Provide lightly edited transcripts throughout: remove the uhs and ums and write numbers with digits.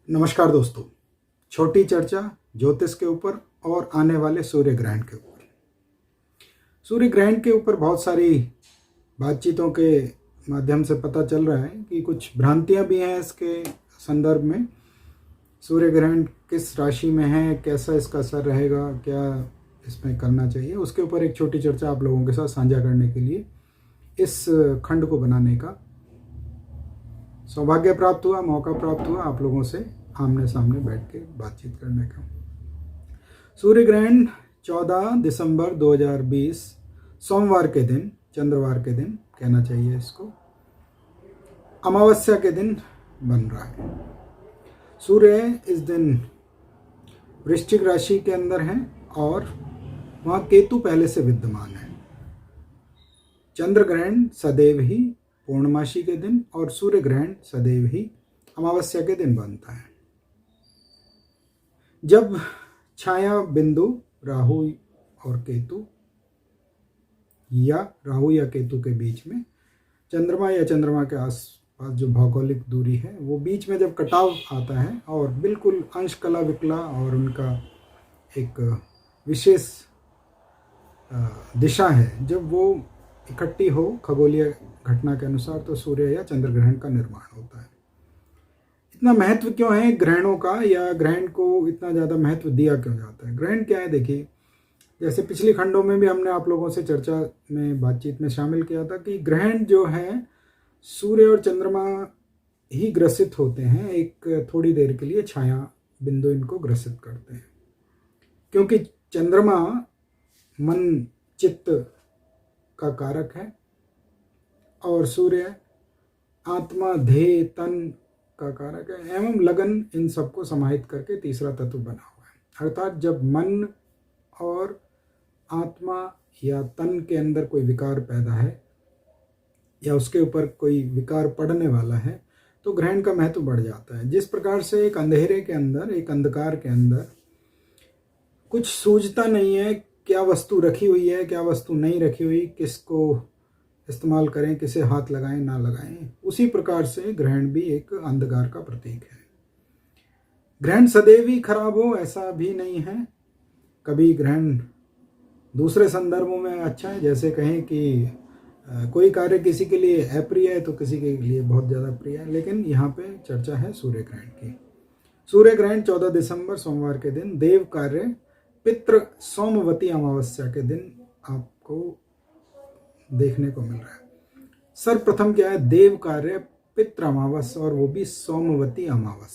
नमस्कार दोस्तों। छोटी चर्चा ज्योतिष के ऊपर और आने वाले सूर्य ग्रहण के ऊपर। सूर्य ग्रहण के ऊपर बहुत सारी बातचीतों के माध्यम से पता चल रहा है कि कुछ भ्रांतियां भी हैं इसके संदर्भ में। सूर्य ग्रहण किस राशि में है, कैसा इसका असर रहेगा, क्या इसमें करना चाहिए, उसके ऊपर एक छोटी चर्चा आप लोगों के साथ साझा करने के लिए इस खंड को बनाने का सौभाग्य प्राप्त हुआ, मौका प्राप्त हुआ आप लोगों से आमने सामने बैठ के बातचीत करने का। सूर्य ग्रहण 14 दिसंबर 2020 सोमवार के दिन, चंद्रवार के दिन कहना चाहिए इसको, अमावस्या के दिन बन रहा है। सूर्य इस दिन वृश्चिक राशि के अंदर है और वहाँ केतु पहले से विद्यमान है। चंद्र ग्रहण सदैव ही पूर्णमासी के दिन और सूर्य ग्रहण सदैव ही अमावस्या के दिन बनता है। जब छाया बिंदु राहु और केतु या राहु या केतु के बीच में चंद्रमा या चंद्रमा के आसपास जो भौगोलिक दूरी है वो बीच में जब कटाव आता है और बिल्कुल अंश कला विकला और उनका एक विशेष दिशा है, जब वो इकट्ठी हो खगोलीय घटना के अनुसार, तो सूर्य या चंद्र ग्रहण का निर्माण होता है। इतना महत्व क्यों है ग्रहणों का, या ग्रहण को इतना ज़्यादा महत्व दिया क्यों जाता है? ग्रहण क्या है? देखिए, जैसे पिछली खंडों में भी हमने आप लोगों से चर्चा में, बातचीत में शामिल किया था कि ग्रहण जो है सूर्य और चंद्रमा ही ग्रसित होते हैं, एक थोड़ी देर के लिए छाया बिंदु इनको ग्रसित करते हैं, क्योंकि चंद्रमा मन चित्त का कारक है और सूर्य आत्मा ध्येय तन का कारक है एवं लगन, इन सबको समाहित करके तीसरा तत्व बना हुआ है। अर्थात जब मन और आत्मा या तन के अंदर कोई विकार पैदा है या उसके ऊपर कोई विकार पड़ने वाला है तो ग्रहण का महत्व बढ़ जाता है। जिस प्रकार से एक अंधेरे के अंदर, एक अंधकार के अंदर कुछ सूझता नहीं है, क्या वस्तु रखी हुई है, क्या वस्तु नहीं रखी हुई, किसको इस्तेमाल करें, किसे हाथ लगाएं ना लगाएं, उसी प्रकार से ग्रहण भी एक अंधकार का प्रतीक है। ग्रहण सदैव ही खराब हो ऐसा भी नहीं है। कभी ग्रहण दूसरे संदर्भों में अच्छा है, जैसे कहें कि कोई कार्य किसी के लिए अप्रिय है तो किसी के लिए बहुत ज़्यादा प्रिय है, लेकिन यहाँ पे चर्चा है सूर्य ग्रहण की। सूर्य ग्रहण 14 दिसंबर सोमवार के दिन देव कार्य पितृ सोमवती अमावस्या के दिन आपको देखने को मिल रहा है। सर्वप्रथम क्या है? देव कार्य पितृ अमावस, और वो भी सोमवती अमावस।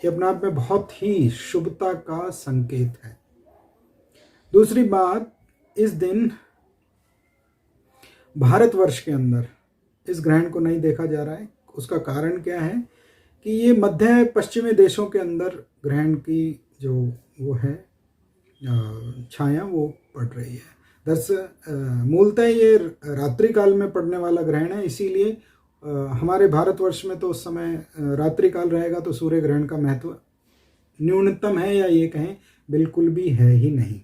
ये अपने आप में बहुत ही शुभता का संकेत है। दूसरी बात, इस दिन भारतवर्ष के अंदर इस ग्रहण को नहीं देखा जा रहा है। उसका कारण क्या है कि ये मध्य पश्चिमी देशों के अंदर ग्रहण की जो वो है छाया वो पड़ रही है। दरअसल मूलतः ये रात्रि काल में पड़ने वाला ग्रहण है, इसीलिए हमारे भारतवर्ष में तो उस समय रात्रि काल रहेगा तो सूर्य ग्रहण का महत्व न्यूनतम है, या ये कहें बिल्कुल भी है ही नहीं।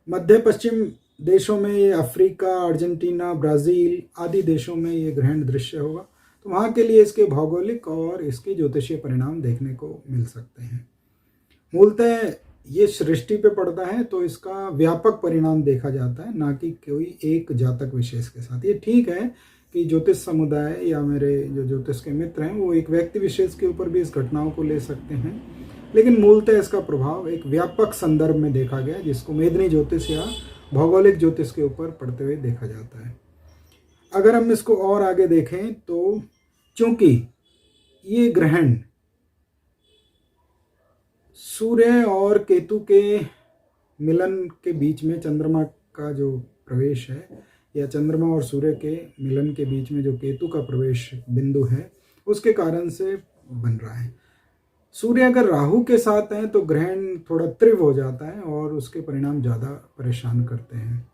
मध्य पश्चिम देशों में, ये अफ्रीका, अर्जेंटीना, ब्राज़ील आदि देशों में ये ग्रहण दृश्य होगा, तो वहाँ के लिए इसके भौगोलिक और इसके ज्योतिषीय परिणाम देखने को मिल सकते हैं। मूलतः ये सृष्टि पे पड़ता है तो इसका व्यापक परिणाम देखा जाता है, ना कि कोई एक जातक विशेष के साथ। ये ठीक है कि ज्योतिष समुदाय या मेरे जो ज्योतिष के मित्र हैं वो एक व्यक्ति विशेष के ऊपर भी इस घटनाओं को ले सकते हैं, लेकिन मूलतः इसका प्रभाव एक व्यापक संदर्भ में देखा गया, जिसको मेदिनी ज्योतिष या भौगोलिक ज्योतिष के ऊपर पड़ते हुए देखा जाता है। अगर हम इसको और आगे देखें तो चूंकि ये ग्रहण सूर्य और केतु के मिलन के बीच में, चंद्रमा का जो प्रवेश है या चंद्रमा और सूर्य के मिलन के बीच में जो केतु का प्रवेश बिंदु है, उसके कारण से बन रहा है। सूर्य अगर राहु के साथ है तो ग्रहण थोड़ा तीव्र हो जाता है और उसके परिणाम ज़्यादा परेशान करते हैं,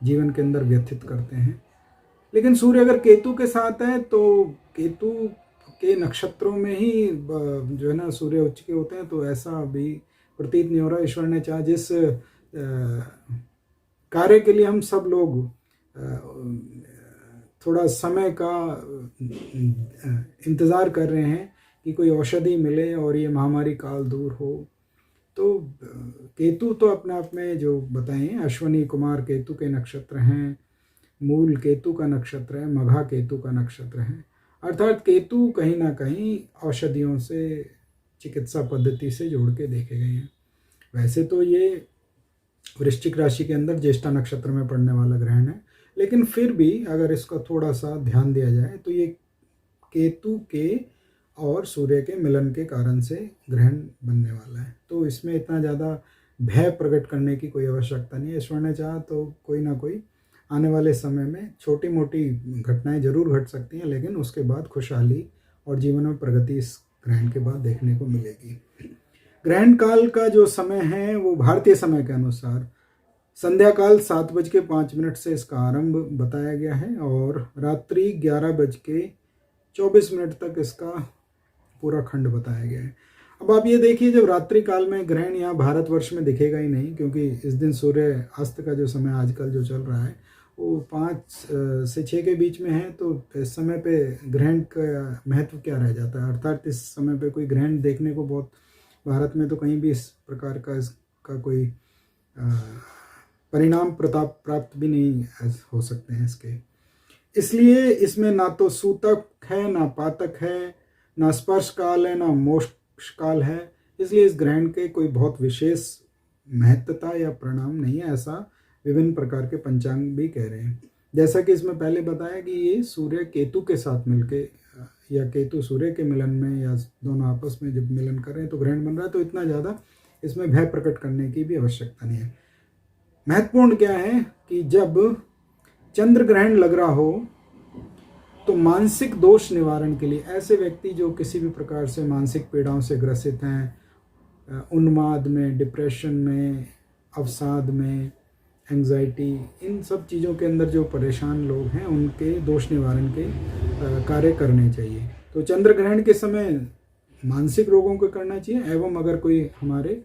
जीवन के अंदर व्यथित करते हैं। लेकिन सूर्य अगर केतु के साथ है तो केतु के नक्षत्रों में ही जो है ना सूर्य उच्च के होते हैं, तो ऐसा भी प्रतीत नहीं हो रहा। ईश्वर ने चाहा जिस कार्य के लिए हम सब लोग थोड़ा समय का इंतज़ार कर रहे हैं कि कोई औषधि मिले और ये महामारी काल दूर हो। तो केतु तो अपने आप में जो बताएं, अश्वनी कुमार केतु के नक्षत्र हैं, मूल केतु का नक्षत्र है, मघा केतु का नक्षत्र है। अर्थात केतु कहीं ना कहीं औषधियों से, चिकित्सा पद्धति से जोड़ के देखे गए हैं। वैसे तो ये वृश्चिक राशि के अंदर ज्येष्ठा नक्षत्र में पड़ने वाला ग्रहण है, लेकिन फिर भी अगर इसका थोड़ा सा ध्यान दिया जाए तो ये केतु के और सूर्य के मिलन के कारण से ग्रहण बनने वाला है। तो इसमें इतना ज़्यादा भय प्रकट करने की कोई आवश्यकता नहीं है। ईश्वर ने चाहा तो कोई ना कोई आने वाले समय में छोटी मोटी घटनाएं जरूर घट सकती हैं, लेकिन उसके बाद खुशहाली और जीवन में प्रगति इस ग्रहण के बाद देखने को मिलेगी। ग्रहण काल का जो समय है वो भारतीय समय के अनुसार संध्या काल 7:05 से इसका आरंभ बताया गया है और रात्रि 11:24 तक इसका पूरा खंड बताया गया है। अब आप ये देखिए, जब रात्रि काल में ग्रहण यहाँ भारतवर्ष में दिखेगा ही नहीं, क्योंकि इस दिन सूर्य अस्त का जो समय आजकल जो चल रहा है वो 5 से 6 के बीच में है। तो इस समय पे ग्रहण का महत्व क्या रह जाता है? अर्थात इस समय पे कोई ग्रहण देखने को बहुत, भारत में तो कहीं भी इस प्रकार का इसका कोई परिणाम प्रताप प्राप्त भी नहीं हो सकते हैं इसके। इसलिए इसमें ना तो सूतक है, ना पातक है, ना स्पर्श काल है, ना मोक्ष काल है। इसलिए इस ग्रहण के कोई बहुत विशेष महत्वता या परिणाम नहीं है, ऐसा विभिन्न प्रकार के पंचांग भी कह रहे हैं। जैसा कि इसमें पहले बताया कि ये सूर्य केतु के साथ मिलके या केतु सूर्य के मिलन में या दोनों आपस में जब मिलन कर रहे हैं तो ग्रहण बन रहा है, तो इतना ज़्यादा इसमें भय प्रकट करने की भी आवश्यकता नहीं है। महत्वपूर्ण क्या है कि जब चंद्र ग्रहण लग रहा हो तो मानसिक दोष निवारण के लिए ऐसे व्यक्ति जो किसी भी प्रकार से मानसिक पीड़ाओं से ग्रसित हैं, उन्माद में, डिप्रेशन में, अवसाद में, एंग्जाइटी, इन सब चीज़ों के अंदर जो परेशान लोग हैं उनके दोष निवारण के कार्य करने चाहिए। तो चंद्र ग्रहण के समय मानसिक रोगों को करना चाहिए, एवं अगर कोई हमारे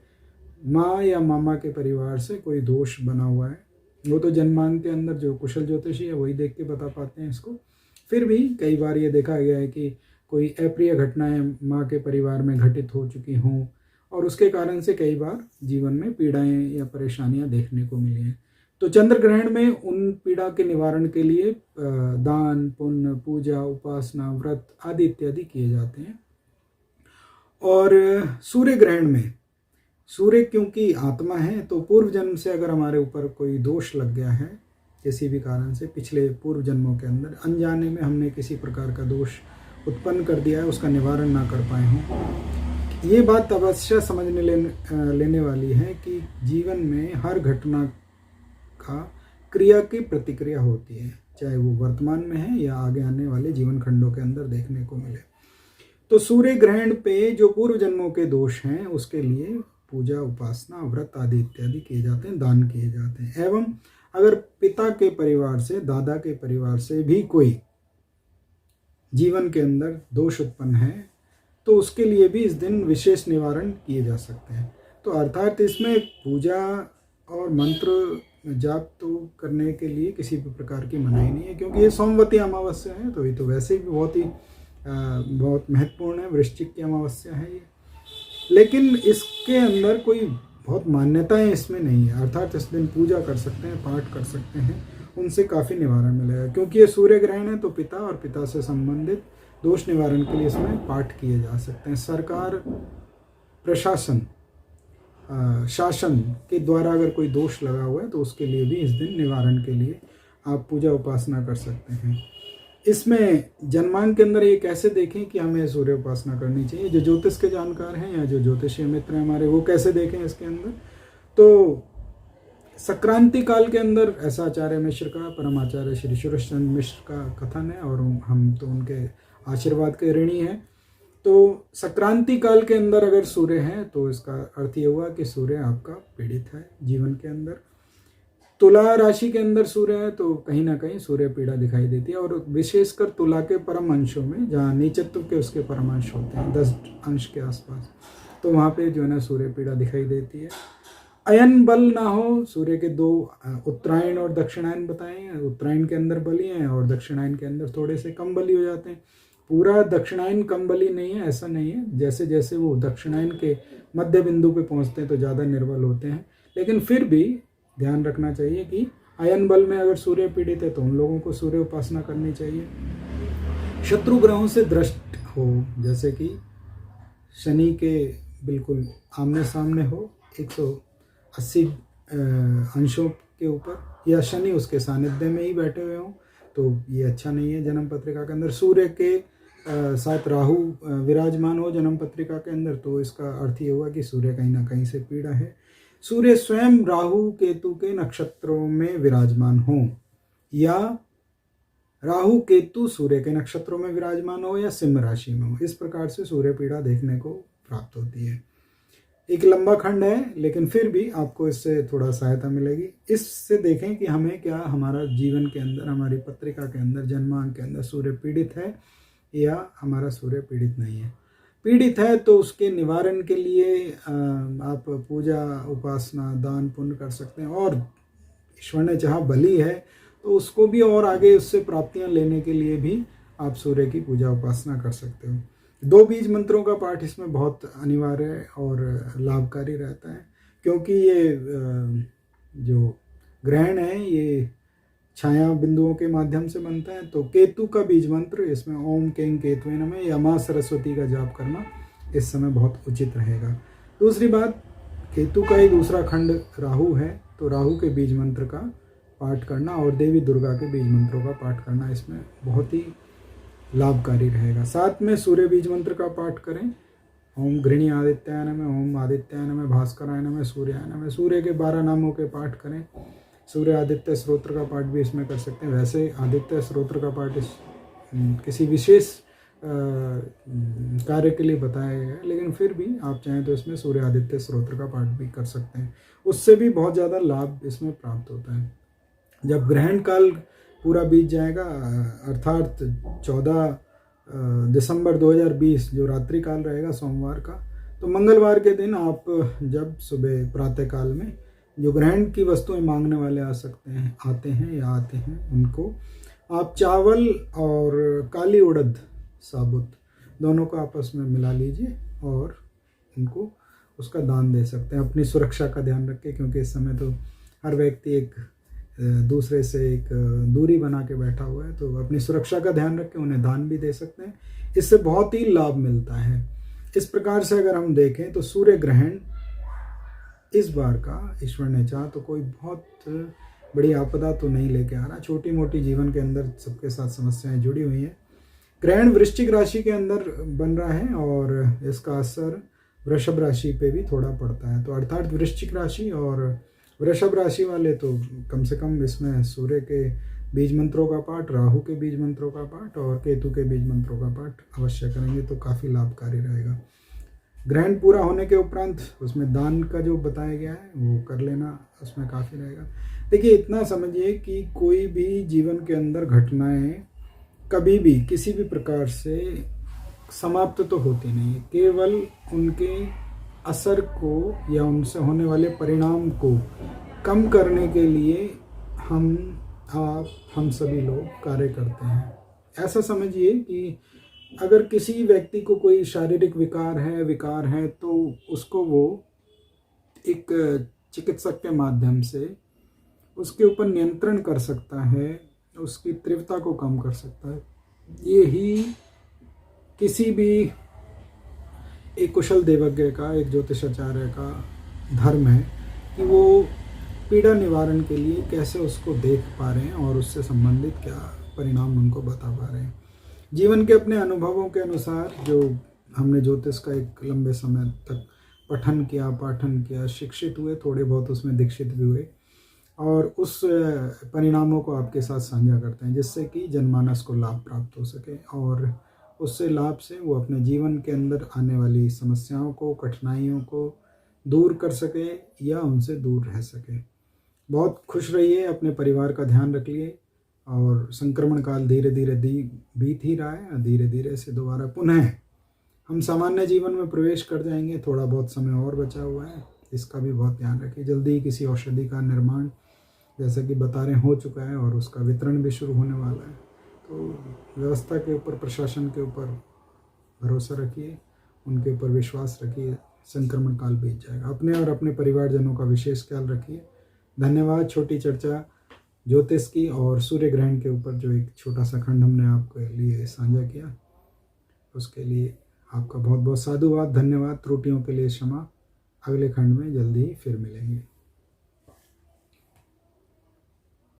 माँ या मामा के परिवार से कोई दोष बना हुआ है, वो तो जन्मांक के अंदर जो कुशल ज्योतिषी है वही देख के बता पाते हैं इसको। फिर भी कई बार ये देखा गया है कि कोई अप्रिय घटनाएं माँ के परिवार में घटित हो चुकी हों और उसके कारण से कई बार जीवन में पीड़ाएं या परेशानियां देखने को मिली हैं। तो चंद्र ग्रहण में उन पीड़ा के निवारण के लिए दान, पुण्य, पूजा, उपासना, व्रत आदि इत्यादि किए जाते हैं। और सूर्य ग्रहण में सूर्य क्योंकि आत्मा है, तो पूर्व जन्म से अगर हमारे ऊपर कोई दोष लग गया है किसी भी कारण से, पिछले पूर्व जन्मों के अंदर अनजाने में हमने किसी प्रकार का दोष उत्पन्न कर दिया है, उसका निवारण ना कर पाए हों, ये बात अवश्य समझने लेने वाली है कि जीवन में हर घटना का क्रिया की प्रतिक्रिया होती है, चाहे वो वर्तमान में है या आगे आने वाले जीवन खंडों के अंदर देखने को मिले। तो सूर्य ग्रहण पे जो पूर्व जन्मों के दोष हैं उसके लिए पूजा, उपासना, व्रत आदि इत्यादि किए जाते हैं, दान किए जाते हैं। एवं अगर पिता के परिवार से, दादा के परिवार से भी कोई जीवन के अंदर दोष उत्पन्न है तो उसके लिए भी इस दिन विशेष निवारण किए जा सकते हैं। तो अर्थात इसमें पूजा और मंत्र जाप तो करने के लिए किसी भी प्रकार की मनाही नहीं है, क्योंकि ये सोमवती अमावस्या है, तो ये तो वैसे भी बहुत महत्वपूर्ण है, वृश्चिक की अमावस्या है ये। लेकिन इसके अंदर कोई बहुत मान्यताएं इसमें नहीं है। अर्थात इस दिन पूजा कर सकते हैं, पाठ कर सकते हैं, उनसे काफ़ी निवारण मिलेगा। क्योंकि ये सूर्य ग्रहण है तो पिता और पिता से संबंधित दोष निवारण के लिए इसमें पाठ किए जा सकते हैं। सरकार, प्रशासन, शासन के द्वारा अगर कोई दोष लगा हुआ है तो उसके लिए भी इस दिन निवारण के लिए आप पूजा उपासना कर सकते हैं। इसमें जन्मांक के अंदर ये कैसे देखें कि हमें सूर्य उपासना करनी चाहिए, जो ज्योतिष के जानकार हैं या जो ज्योतिषीय मित्र हैं हमारे, वो कैसे देखें इसके अंदर। तो संक्रांति काल के अंदर ऐसा आचार्य मिश्र का, परमाचार्य श्री सूर्यचंद्र मिश्र का कथन है और हम तो उनके आशीर्वाद के ऋणी हैं। तो संक्रांति काल के अंदर अगर सूर्य है तो इसका अर्थ ये हुआ कि सूर्य आपका पीड़ित है जीवन के अंदर। तुला राशि के अंदर सूर्य है तो कहीं ना कहीं सूर्य पीड़ा दिखाई देती है, और विशेषकर तुला के परम अंशों में जहाँ नीचत्व के उसके परम अंश होते हैं 10 अंश के आसपास, तो वहाँ पे जो है ना सूर्य पीड़ा दिखाई देती है। अयन बल ना हो, सूर्य के 2 उत्तरायण और दक्षिणायन बताए हैं। उत्तरायण के अंदर बली हैं और दक्षिणायन के अंदर थोड़े से कम बली हो जाते हैं। पूरा दक्षिणायन कम बली नहीं है, ऐसा नहीं है। जैसे जैसे वो दक्षिणायन के मध्य बिंदु पे पहुंचते हैं तो ज़्यादा निर्बल होते हैं, लेकिन फिर भी ध्यान रखना चाहिए कि अयन बल में अगर सूर्य पीड़ित है तो उन लोगों को सूर्य उपासना करनी चाहिए। शत्रु ग्रहों से दृष्ट हो, जैसे कि शनि के बिल्कुल आमने सामने हो 180 अंशों के ऊपर, या शनि उसके सानिध्य में ही बैठे हुए हों, तो ये अच्छा नहीं है। जन्म पत्रिका के अंदर सूर्य के साथ राहु विराजमान हो जन्म पत्रिका के अंदर, तो इसका अर्थ ये हुआ कि सूर्य कहीं ना कहीं से पीड़ा है। सूर्य स्वयं राहु केतु के नक्षत्रों में विराजमान हो, या राहु केतु सूर्य के नक्षत्रों में विराजमान हो, या सिंह राशि में हो, इस प्रकार से सूर्य पीड़ा देखने को प्राप्त होती है। एक लंबा खंड है, लेकिन फिर भी आपको इससे थोड़ा सहायता मिलेगी। इससे देखें कि हमें क्या हमारा जीवन के अंदर, हमारी पत्रिका के अंदर, जन्मांक के अंदर सूर्य पीड़ित है या हमारा सूर्य पीड़ित नहीं है। पीड़ित है तो उसके निवारण के लिए आप पूजा, उपासना, दान पुण्य कर सकते हैं, और ईश्वर ने चाहा बली है तो उसको भी और आगे उससे प्राप्तियां लेने के लिए भी आप सूर्य की पूजा उपासना कर सकते हो। 2 बीज मंत्रों का पाठ इसमें बहुत अनिवार्य और लाभकारी रहता है, क्योंकि ये जो ग्रहण है ये छाया बिंदुओं के माध्यम से बनता है। तो केतु का बीज मंत्र इसमें ओम कें केतुवे नमः या माँ सरस्वती का जाप करना इस समय बहुत उचित रहेगा। दूसरी बात, केतु का ही दूसरा खंड राहु है, तो राहु के बीज मंत्र का पाठ करना और देवी दुर्गा के बीज मंत्रों का पाठ करना इसमें बहुत ही लाभकारी रहेगा। साथ में सूर्य बीज मंत्र का पाठ करें, ओम गृणी आदित्याय नमः, ओम आदित्याय नमः, भास्कराय नमः, सूर्याय नमः। सूर्य के 12 नामों के पाठ करें। सूर्य आदित्य स्तोत्र का पाठ भी इसमें कर सकते हैं। वैसे आदित्य स्तोत्र का पाठ इस किसी विशेष कार्य के लिए बताया गया है, लेकिन फिर भी आप चाहें तो इसमें सूर्य आदित्य स्तोत्र का पाठ भी कर सकते हैं, उससे भी बहुत ज़्यादा लाभ इसमें प्राप्त होता है। जब ग्रहण काल पूरा बीत जाएगा, अर्थात 14 दिसंबर 2020 जो रात्रि काल रहेगा सोमवार का, तो मंगलवार के दिन आप जब सुबह प्रातः काल में जो ग्रहण की वस्तुएं मांगने वाले आते हैं उनको आप चावल और काली उड़द साबुत दोनों को आपस में मिला लीजिए और उनको उसका दान दे सकते हैं। अपनी सुरक्षा का ध्यान रखें, क्योंकि इस समय तो हर व्यक्ति एक दूसरे से एक दूरी बना के बैठा हुआ है, तो अपनी सुरक्षा का ध्यान रखें, उन्हें दान भी दे सकते हैं, इससे बहुत ही लाभ मिलता है। इस प्रकार से अगर हम देखें तो सूर्य ग्रहण इस बार का ईश्वर ने चाहा तो कोई बहुत बड़ी आपदा तो नहीं लेके आ रहा। छोटी मोटी जीवन के अंदर सबके साथ समस्याएं जुड़ी हुई हैं। ग्रहण वृश्चिक राशि के अंदर बन रहा है और इसका असर वृषभ राशि पे भी थोड़ा पड़ता है, तो अर्थात वृश्चिक राशि और वृषभ राशि वाले तो कम से कम इसमें सूर्य के बीज मंत्रों का पाठ, राहु के बीज मंत्रों का पाठ और केतु के बीज मंत्रों का पाठ अवश्य करेंगे तो काफ़ी लाभकारी रहेगा। ग्रहण पूरा होने के उपरांत उसमें दान का जो बताया गया है वो कर लेना, उसमें काफ़ी रहेगा। देखिए, इतना समझिए कि कोई भी जीवन के अंदर घटनाएं कभी भी किसी भी प्रकार से समाप्त तो होती नहीं है, केवल उनके असर को या उनसे होने वाले परिणाम को कम करने के लिए हम सभी लोग कार्य करते हैं। ऐसा समझिए कि अगर किसी व्यक्ति को कोई शारीरिक विकार है तो उसको वो एक चिकित्सक के माध्यम से उसके ऊपर नियंत्रण कर सकता है, उसकी तीव्रता को कम कर सकता है। यही किसी भी एक कुशल देवज्ञ का, एक ज्योतिषाचार्य का धर्म है कि वो पीड़ा निवारण के लिए कैसे उसको देख पा रहे हैं और उससे संबंधित क्या परिणाम उनको बता पा रहे हैं। जीवन के अपने अनुभवों के अनुसार जो हमने ज्योतिष का एक लंबे समय तक पाठन किया, शिक्षित हुए, थोड़े बहुत उसमें दीक्षित भी हुए और उस परिणामों को आपके साथ साझा करते हैं, जिससे कि जनमानस को लाभ प्राप्त हो सके और उससे लाभ से वो अपने जीवन के अंदर आने वाली समस्याओं को, कठिनाइयों को दूर कर सके या उनसे दूर रह सके। बहुत खुश रहिए, अपने परिवार का ध्यान रखिए और संक्रमण काल धीरे धीरे बीत ही रहा है, धीरे धीरे से दोबारा पुनः हम सामान्य जीवन में प्रवेश कर जाएंगे। थोड़ा बहुत समय और बचा हुआ है, इसका भी बहुत ध्यान रखिए। जल्दी ही किसी औषधि का निर्माण जैसे कि बता रहे हो चुका है और उसका वितरण भी शुरू होने वाला है, तो व्यवस्था के ऊपर, प्रशासन के ऊपर भरोसा रखिए, उनके ऊपर विश्वास रखिए, संक्रमण काल बीत जाएगा। अपने और अपने परिवारजनों का विशेष ख्याल रखिए। धन्यवाद। छोटी चर्चा ज्योतिष की और सूर्य ग्रहण के ऊपर जो एक छोटा सा खंड हमने आपके लिए साझा किया, उसके लिए आपका बहुत बहुत साधुवाद, धन्यवाद। त्रुटियों के लिए क्षमा। अगले खंड में जल्दी ही फिर मिलेंगे।